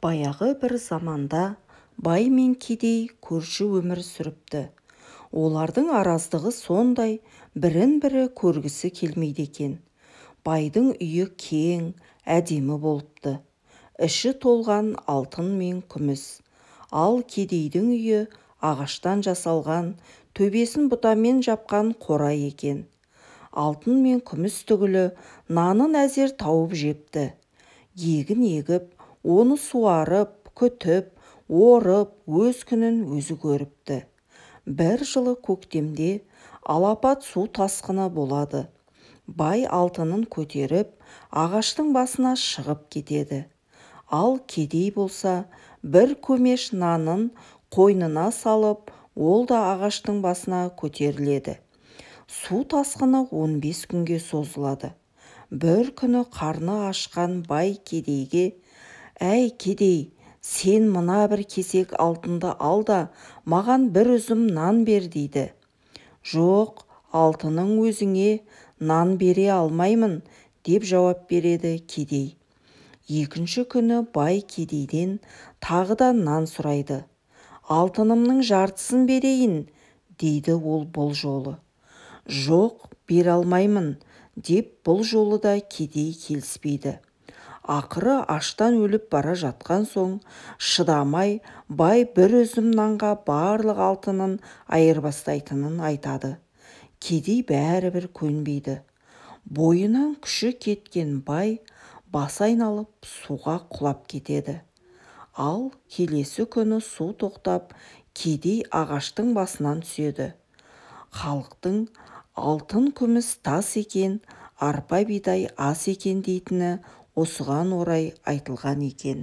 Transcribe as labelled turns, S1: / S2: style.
S1: Баяғы бір заманда бай мен кедей көрші өмір сүріпті. Олардың араздығы сондай, бірін-бірі көргісі келмейді екен. Байдың үйі кең, әдемі болыпты. Іші толған алтын мен күміс. Ал кедейдің үйі ағаштан жасалған, төбесін бұтамен жапқан қора екен. Алтын мен күміс түгілі нанын әзер тауып жепті. Егін егіп, оны суарып, күтіп, орып, өз күнін өзі көріпті. Бір жылы көктемде алапат су тасқыны болады. Бай алтынын көтеріп, ағаштың басына шығып кетеді. Ал кедей болса, бір көмеш нанын қойнына салып, ол да ағаштың басына көтеріледі. Су тасқыны 15 күнге созылады. Бір күні қарны ашқан бай кедейге: «Әй кедей, сен мына бір кесек алтынды ал да маған бір үзім нан бер» дейді. «Жоқ, алтының өзіңе нан бере алмаймын» деп жауап береді кедей. Екінші күні бай кедейден тағы да нан сұрайды. «Алтынымның жартысын берейін» дейді ол бұл жолы. «Жоқ, бере алмаймын» деп бұл жолы да кедей келіспейді. Ақыры аштан өліп бара жатқан соң, шыдамай, бай бір үзім нанға барлық алтынын айырбастайтынын айтады. Кедей бәрібір көнбейді. Бойынан күші кеткен бай басы айналып суға құлап кетеді. Ал келесі күні су тоқтап, кедей ағаштың басынан түседі. Халықтың алтын күміс тас екен, арпа бидай ас екен дейтіні осыған орай айтылған екен.